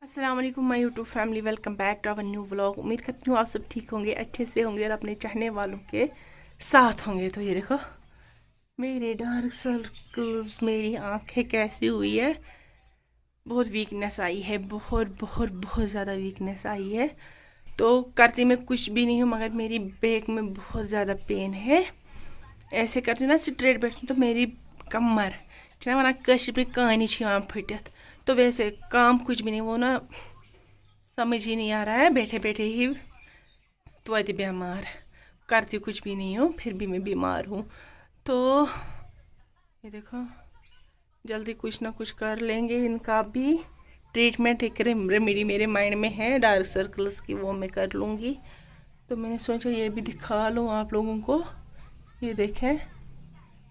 अस्सलाम वालेकुम my YouTube family, welcome back to our new vlog. उम्मीद करती हूँ आप सब ठीक होंगे, अच्छे से होंगे और अपने चाहने वालों के साथ होंगे। तो ये देखो मेरे डार्क सर्कल्स, मेरी आंखें कैसी हुई है। बहुत वीकनेस आई है, बहुत बहुत बहुत ज़्यादा वीकनेस आई है। तो करती मैं कुछ भी नहीं हूँ, मगर मेरी बैक में बहुत ज़्यादा पेन है। ऐसे करती हूँ ना, स्ट्रेट बैठती हूँ तो मेरी कमर वना कश्मीर कानी फटित। तो वैसे काम कुछ भी नहीं, वो ना समझ ही नहीं आ रहा है, बैठे बैठे ही तो बीमार। करती कुछ भी नहीं हूँ, फिर भी मैं बीमार हूँ। तो ये देखो, जल्दी कुछ ना कुछ कर लेंगे, इनका भी ट्रीटमेंट। एक रेमेडी मेरे माइंड में है डार्क सर्कल्स की, वो मैं कर लूँगी। तो मैंने सोचा ये भी दिखा लूँ आप लोगों को। ये देखें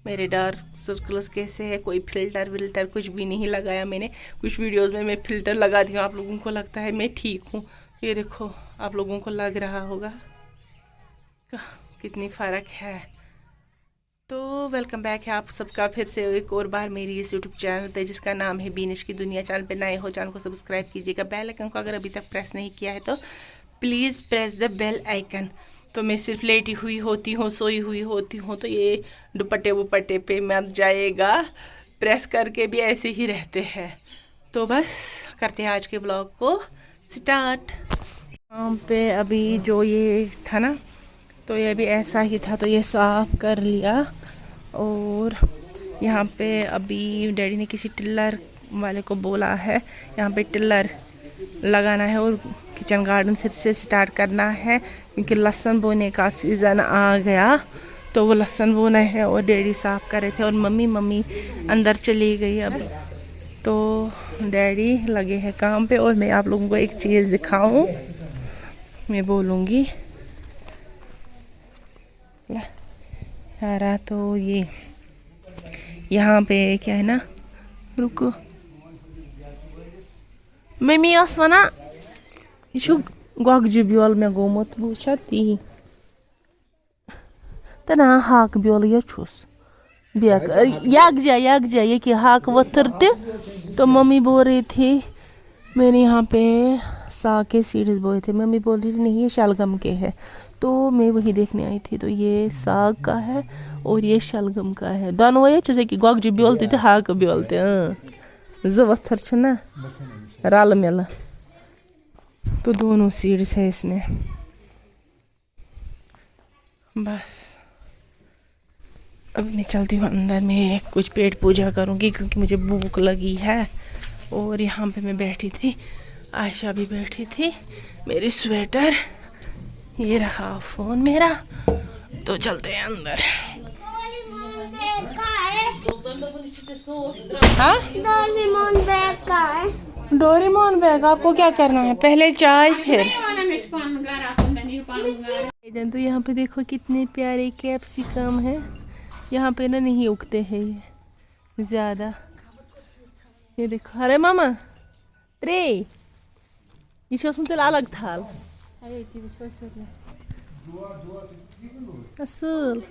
मेरे डार्क सर्कल्स कैसे है। कोई फिल्टर विल्टर कुछ भी नहीं लगाया मैंने। कुछ वीडियोस में मैं फिल्टर लगा दी हूँ, आप लोगों को लगता है मैं ठीक हूँ। ये देखो आप लोगों को लग रहा होगा कितनी फ़र्क है। तो वेलकम बैक है आप सबका फिर से एक और बार मेरी इस यूट्यूब चैनल पे, जिसका नाम है बीनिश की दुनिया। चैनल पे नए हो, चैनल को सब्सक्राइब कीजिएगा। बेल आइकन को अगर अभी तक प्रेस नहीं किया है तो please press the bell icon. तो मैं सिर्फ लेटी हुई होती हूँ, सोई हुई होती हूँ, तो ये दुपट्टे वुपट्टे पे मत जाएगा, प्रेस करके भी ऐसे ही रहते हैं। तो बस करते हैं आज के ब्लॉग को स्टार्ट। यहाँ पे अभी जो ये था ना, तो ये भी ऐसा ही था, तो ये साफ कर लिया। और यहाँ पे अभी डैडी ने किसी टिल्लर वाले को बोला है, यहाँ पे टिल्लर लगाना है और किचन गार्डन फिर से स्टार्ट करना है, क्योंकि लहसुन बोने का सीज़न आ गया। तो वो लहसुन बोना है और डैडी साफ कर रहे थे और मम्मी अंदर चली गई अब। तो डैडी लगे हैं काम पे और मैं आप लोगों को एक चीज़ दिखाऊं, मैं बोलूँगी यारा। तो ये यहाँ पे क्या है ना, रुको मम्मी वना यह गोगजु बेल मे गोमुत वुचा ती तो ना हाक बेल ये यकजा ये कि हाक वत्थर तो मम्मी बोल रही थी मैंने यहाँ पे साग के सीड्स बोए थे। मम्मी बोल रही थी नहीं ये शलगम के है, तो मैं वही देखने आई थी। तो ये साग का है और ये शलगम का है, दोनों ये जैसे कि गोगजु बेल ते हाक बेल ते ज वत्थर ना रल मिल। तो दोनों सीड्स है इसमें। बस अब मैं चलती हूँ अंदर में, कुछ पेट पूजा करूँगी क्योंकि मुझे भूख लगी है। और यहाँ पे मैं बैठी थी, आयशा भी बैठी थी, मेरी स्वेटर, ये रहा फ़ोन मेरा। तो चलते हैं अंदर। हाँ डोरेमोन बैग आपको क्या करना है, पहले चाय फिर। तो यहाँ पे देखो कितने प्यारे कैप्सिकम है। यहाँ पे ना नहीं उगते हैं ये ज़्यादा। ये देखो, अरे मामा त्रे ये तेल अलग थाल असल।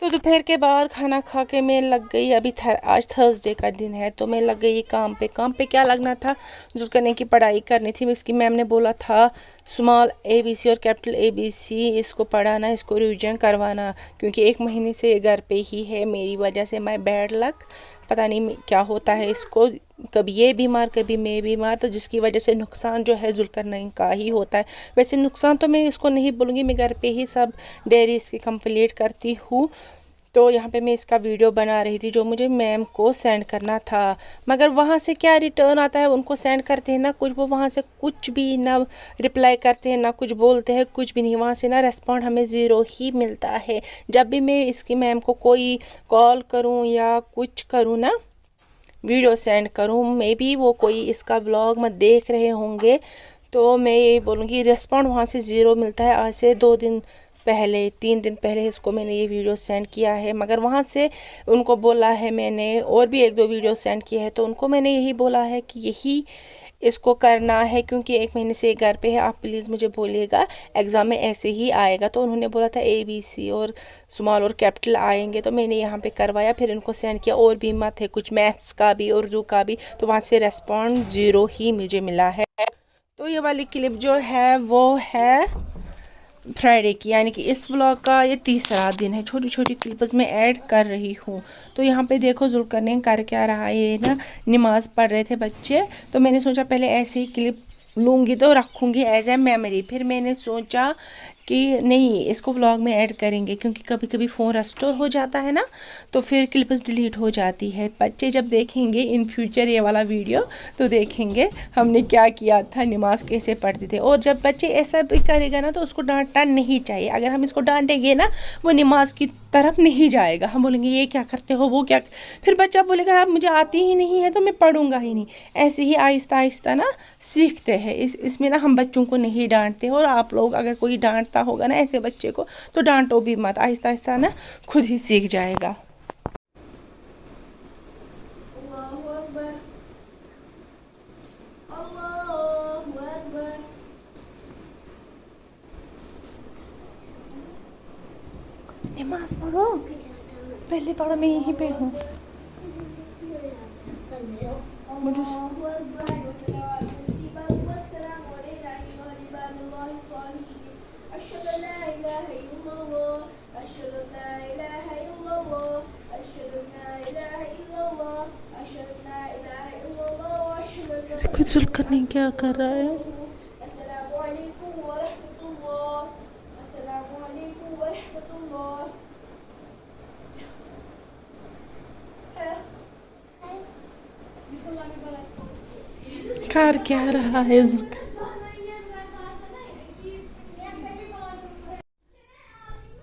तो दोपहर के बाद खाना खा के मैं लग गई, अभी आज थर्सडे का दिन है, तो मैं लग गई काम पे। काम पे क्या लगना था, जुल्करनैन की पढ़ाई करनी थी। इसकी मैम ने बोला था स्मॉल ABC और कैपिटल ABC इसको पढ़ाना, इसको रिवीजन करवाना, क्योंकि 1 महीने से ये घर पे ही है। मेरी वजह से माय बैड लक, पता नहीं क्या होता है इसको, कभी ये बीमार कभी मैं बीमार, तो जिसकी वजह से नुकसान जो है जुल्करनैन का ही होता है। वैसे नुकसान तो मैं इसको नहीं बोलूँगी, मैं घर पे ही सब डेयरी इसकी कंप्लीट करती हूँ। तो यहाँ पे मैं इसका वीडियो बना रही थी जो मुझे मैम को सेंड करना था, मगर वहाँ से क्या रिटर्न आता है, उनको सेंड करते हैं ना कुछ, वो वहाँ से कुछ भी ना रिप्लाई करते हैं ना कुछ बोलते हैं, कुछ भी नहीं। वहाँ से ना रेस्पॉन्ड हमें ज़ीरो ही मिलता है। जब भी मैं इसकी मैम को कोई कॉल करूँ या कुछ करूँ ना, वीडियो सेंड करूँ, मे बी वो कोई इसका व्लॉग मत देख रहे होंगे, तो मैं ये बोलूँगी रेस्पॉन्ड वहाँ से ज़ीरो मिलता है। आज से 2 दिन पहले 3 दिन पहले इसको मैंने ये वीडियो सेंड किया है, मगर वहाँ से उनको बोला है मैंने, और भी 1-2 वीडियो सेंड किए हैं, तो उनको मैंने यही बोला है कि यही इसको करना है क्योंकि 1 महीने से घर पे है, आप प्लीज़ मुझे बोलिएगा एग्ज़ाम में ऐसे ही आएगा। तो उन्होंने बोला था ABC और स्मॉल और कैपिटल आएंगे, तो मैंने यहाँ पे करवाया, फिर इनको सेंड किया। और भी मत है कुछ मैथ्स का भी उर्दू का भी, तो वहाँ से रेस्पॉन्ड 0 ही मुझे मिला है। तो ये वाली क्लिप जो है वो है फ्राइडे की, यानी कि इस व्लॉग का ये तीसरा दिन है। छोटी छोटी क्लिप्स में ऐड कर रही हूँ। तो यहाँ पे देखो जुल्करनैन कर क्या रहा है, ये ना नमाज पढ़ रहे थे बच्चे। तो मैंने सोचा पहले ऐसे ही क्लिप लूँगी तो रखूँगी एज ए मेमोरी। फिर मैंने सोचा कि नहीं, इसको व्लॉग में ऐड करेंगे क्योंकि कभी कभी फ़ोन रेस्टोर हो जाता है ना, तो फिर क्लिप्स डिलीट हो जाती है। बच्चे जब देखेंगे इन फ्यूचर ये वाला वीडियो तो देखेंगे हमने क्या किया था, नमाज कैसे पढ़ते थे। और जब बच्चे ऐसा भी करेगा ना तो उसको डांटना नहीं चाहिए। अगर हम इसको डांटेंगे ना, वो नमाज की तरफ नहीं जाएगा। हम बोलेंगे ये क्या करते हो, वो क्या, फिर बच्चा बोलेगा अब मुझे आती ही नहीं है तो मैं पढ़ूंगा ही नहीं। ऐसे ही आहिस्ता आहिस्ता ना सीखते हैं। इसमें ना हम बच्चों को नहीं डांटते। और आप लोग अगर कोई डांटता होगा ना ऐसे बच्चे को तो डांटो भी मत, आहिस्ता आहिस्ता ना खुद ही सीख जाएगा। नमाज पढ़ो, पहले पढ़ो, मैं यहीं पे हूँ। मुझे कुछ जुल्करनैन क्या कर रहा है। कर क्या रहा है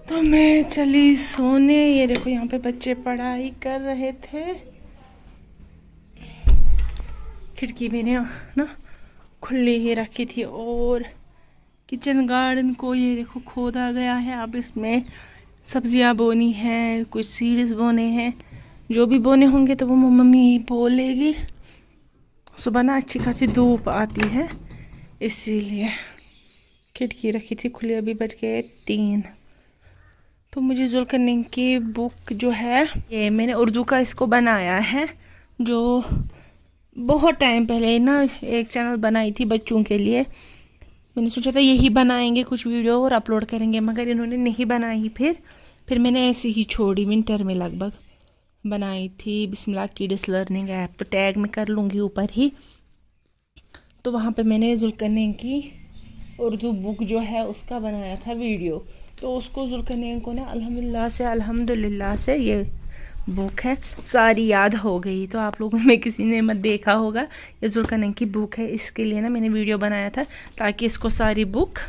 तो मैं चली सोने। ये देखो यहाँ पे बच्चे पढ़ाई कर रहे थे। खिड़की मैंने ना खुली ही रखी थी। और किचन गार्डन को ये देखो खोदा गया है। अब इसमें सब्जियां बोनी है, कुछ सीड्स बोने हैं। जो भी बोने होंगे तो वो मम्मी बोलेगी। सुबह ना अच्छी खासी धूप आती है इसीलिए खिड़की रखी थी खुली। अभी बज गए 3। तो मुझे जुल्करनैन की बुक जो है ये मैंने उर्दू का इसको बनाया है, जो बहुत टाइम पहले ना एक चैनल बनाई थी बच्चों के लिए। मैंने सोचा था यही बनाएंगे कुछ वीडियो और अपलोड करेंगे, मगर इन्होंने नहीं बनाई। फिर मैंने ऐसे ही छोड़ी। विंटर में लगभग बनाई थी। बिस्मिल्लाह किड्स लर्निंग ऐप, तो टैग में कर लूँगी ऊपर ही। तो वहाँ पे मैंने जुल्करनैन की उर्दू बुक जो है उसका बनाया था वीडियो। तो उसको जुल्करनैन को ना अल्हम्दुलिल्लाह से ये बुक है सारी याद हो गई। तो आप लोगों में किसी ने मत देखा होगा, ये जुल्करनैन की बुक है। इसके लिए ना मैंने वीडियो बनाया था ताकि इसको सारी बुक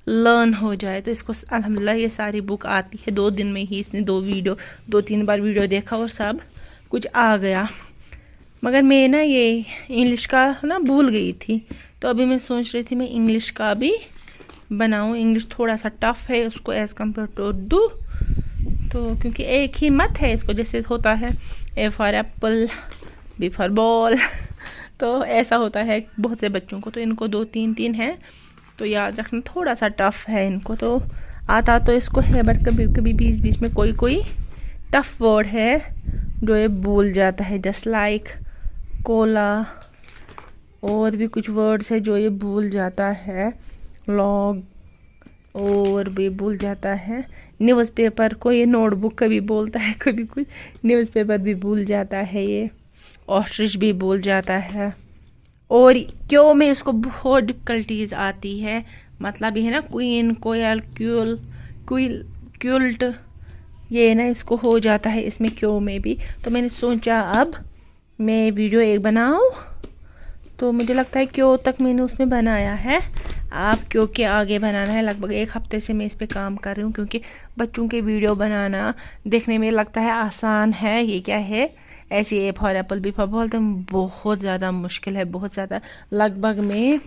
लर्न हो जाए। तो इसको अल्हम्दुलिल्लाह ये सारी बुक आती है। 2 दिन में ही इसने 2-3 बार वीडियो देखा और सब कुछ आ गया। मगर मैं ना ये इंग्लिश का ना भूल गई थी, तो अभी मैं सोच रही थी मैं इंग्लिश का भी बनाऊं। इंग्लिश थोड़ा सा टफ है उसको एज़ कम्पेयर टू उर्दू। तो क्योंकि एक ही मत है इसको, जैसे होता है A for Apple, B for ball तो ऐसा होता है बहुत से बच्चों को। तो इनको 2-3 है, तो याद रखना थोड़ा सा टफ है। इनको तो आता तो इसको है, बट कभी कभी बीच में कोई टफ वर्ड है जो ये भूल जाता है। जस्ट लाइक कोला, और भी कुछ वर्ड्स है जो ये भूल जाता है। लॉग और भी भूल जाता है। न्यूज़पेपर को ये नोटबुक कभी बोलता है, कभी कुछ न्यूज़पेपर भी भूल जाता है। ये ऑस्ट्रिच भी भूल जाता है। और क्यों में इसको बहुत डिफ़िकल्टीज आती है। मतलब ये है ना क्वीन, कोयल, क्यूल्ट, ये ना इसको हो जाता है इसमें क्यों में भी। तो मैंने सोचा अब मैं वीडियो एक बनाऊं। तो मुझे लगता है क्यों तक मैंने उसमें बनाया है। आप क्यों के आगे बनाना है। लगभग 1 हफ्ते से मैं इस पे काम कर रही हूँ, क्योंकि बच्चों के वीडियो बनाना देखने में लगता है आसान है। ये क्या है, ऐसे A for Apple, B for ball, तो बहुत ज़्यादा मुश्किल है, बहुत ज़्यादा। लगभग मैं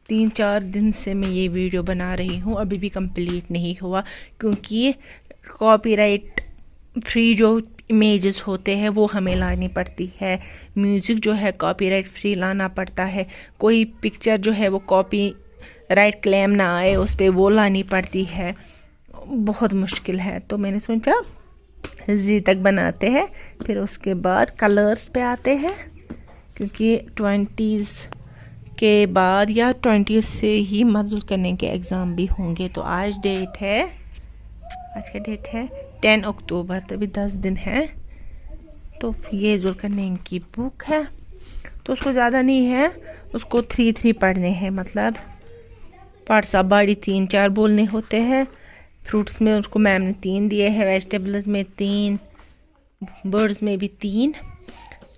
3-4 दिन से मैं ये वीडियो बना रही हूँ, अभी भी कंप्लीट नहीं हुआ, क्योंकि कॉपीराइट फ्री जो इमेजेस होते हैं वो हमें लानी पड़ती है, म्यूज़िक जो है कॉपीराइट फ्री लाना पड़ता है, कोई पिक्चर जो है वो कॉपीराइट क्लेम ना आए उस पर वो लानी पड़ती है, बहुत मुश्किल है। तो मैंने सोचा जी तक बनाते हैं, फिर उसके बाद कलर्स पे आते हैं, क्योंकि 20s के बाद या 20s से ही मजदूर करने के एग्ज़ाम भी होंगे। तो आज का डेट है 10 अक्टूबर, तभी 10 दिन है। तो ये जुल्करनैन की बुक है, तो उसको ज़्यादा नहीं है, उसको 3 पढ़ने हैं, मतलब पार्ट्स ऑफ बॉडी 3-4 बोलने होते हैं। फ्रूट्स में उसको मैम ने 3 दिए हैं, वेजिटेबल्स में 3, बर्ड्स में भी 3,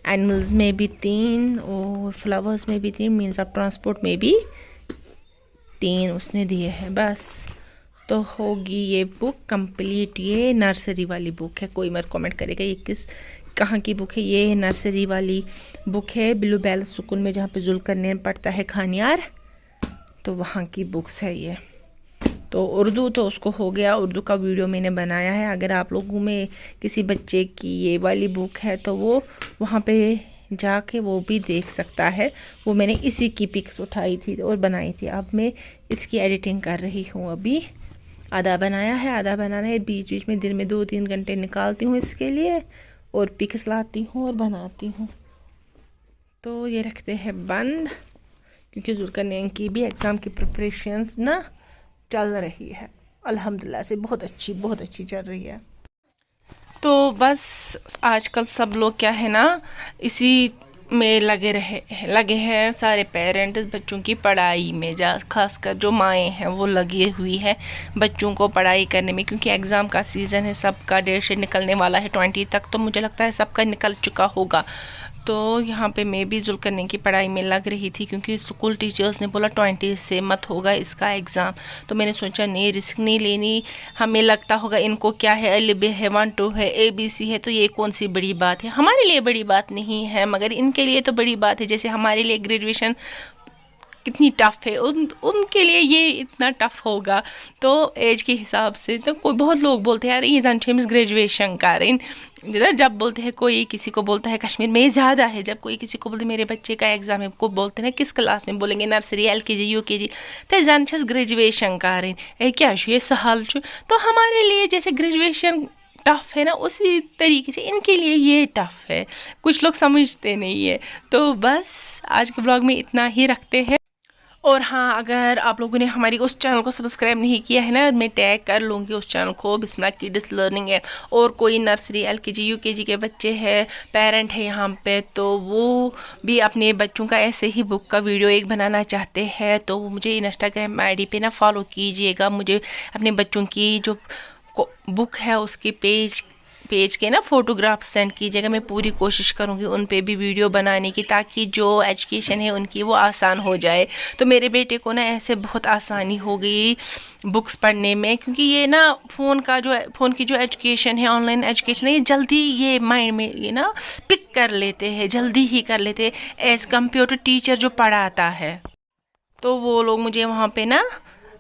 एनिमल्स में भी 3 और फ्लावर्स में भी 3, मीन्स ऑफ ट्रांसपोर्ट में भी 3 उसने दिए हैं। बस तो होगी ये बुक कंप्लीट। ये नर्सरी वाली बुक है, कोई मत कमेंट करेगा ये कहाँ की बुक है। ये नर्सरी वाली बुक है ब्लू बैल स्कूल में, जहाँ पे जुल्करनैन पढ़ता है खानियार, तो वहाँ की बुक्स है ये। तो उर्दू तो उसको हो गया, उर्दू का वीडियो मैंने बनाया है, अगर आप लोगों में किसी बच्चे की ये वाली बुक है तो वो वहाँ पे जाके वो भी देख सकता है। वो मैंने इसी की पिक्स उठाई थी और बनाई थी, अब मैं इसकी एडिटिंग कर रही हूँ। अभी आधा बनाया है, आधा बनाना है, बीच बीच में दिन में 2-3 घंटे निकालती हूँ इसके लिए और पिक्स लाती हूँ और बनाती हूँ। तो ये रखते हैं बंद, क्योंकि जुल्करनैन की भी एग्ज़ाम की प्रिपरेशंस ना चल रही है, अल्हम्दुलिल्लाह से बहुत अच्छी चल रही है। तो बस आजकल सब लोग क्या है ना, इसी में लगे हैं सारे पेरेंट्स बच्चों की पढ़ाई में, खासकर जो माएँ हैं वो लगी हुई है बच्चों को पढ़ाई करने में, क्योंकि एग्ज़ाम का सीज़न है, सबका डेट शीट निकलने वाला है 20 तक, तो मुझे लगता है सबका निकल चुका होगा। तो यहाँ पे मैं भी जुल्करनैन की पढ़ाई में लग रही थी, क्योंकि स्कूल टीचर्स ने बोला 20 से मत होगा इसका एग्ज़ाम। तो मैंने सोचा नहीं, रिस्क नहीं लेनी, हमें लगता होगा इनको क्या है, अलिफ है, 1-2 है, ABC है, तो ये कौन सी बड़ी बात है। हमारे लिए बड़ी बात नहीं है, मगर इनके लिए तो बड़ी बात है। जैसे हमारे लिए ग्रेजुएशन कितनी टफ़ है, उनके लिए ये इतना टफ़ होगा। तो एज के हिसाब से तो कोई बहुत लोग बोलते हैं यार ये जानते ग्रेजुएशन करें, जब बोलते हैं कोई किसी को बोलता है कश्मीर में ज़्यादा है, जब कोई किसी को बोलते मेरे बच्चे का एग्ज़ाम है, को बोलते हैं किस क्लास में, बोलेंगे नर्सरी LKG UKG, तो जान ग्रेजुएशन करें क्या ये सहल। तो हमारे लिए जैसे ग्रेजुएशन टफ़ है ना, उसी तरीके से इनके लिए ये टफ़ है, कुछ लोग समझते नहीं है। तो बस आज के ब्लॉग में इतना ही रखते हैं। और हाँ, अगर आप लोगों ने हमारी उस चैनल को सब्सक्राइब नहीं किया है ना, मैं टैग कर लूँगी उस चैनल को, बिस्मिल्लाह किड्स लर्निंग है। और कोई नर्सरी LKG UKG के बच्चे हैं, पेरेंट है यहाँ पे, तो वो भी अपने बच्चों का ऐसे ही बुक का वीडियो एक बनाना चाहते हैं, तो मुझे इंस्टाग्राम ID पे ना फॉलो कीजिएगा। मुझे अपने बच्चों की जो बुक है उसके पेज के ना फ़ोटोग्राफ सेंड कीजिएगा, मैं पूरी कोशिश करूँगी उन पे भी वीडियो बनाने की, ताकि जो एजुकेशन है उनकी वो आसान हो जाए। तो मेरे बेटे को ना ऐसे बहुत आसानी हो गई बुक्स पढ़ने में, क्योंकि ये ना फ़ोन की जो एजुकेशन है, ऑनलाइन एजुकेशन है, ये जल्दी ये माइंड में ये ना पिक कर लेते हैं, जल्दी ही कर लेते हैं एज़ कम्पेयर टू टीचर जो पढ़ाता है। तो वो लोग मुझे वहाँ पे ना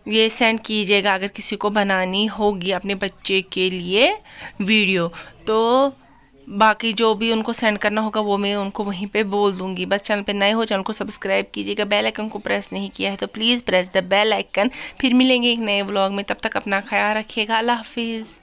ये सेंड कीजिएगा अगर किसी को बनानी होगी अपने बच्चे के लिए वीडियो। तो बाकी जो भी उनको सेंड करना होगा वो मैं उनको वहीं पे बोल दूँगी। बस चैनल पे नए हो, चैनल को सब्सक्राइब कीजिएगा, बेल आइकन को प्रेस नहीं किया है तो please press the bell icon. फिर मिलेंगे एक नए व्लॉग में, तब तक अपना ख्याल रखिएगा। अल्लाह हाफिज़।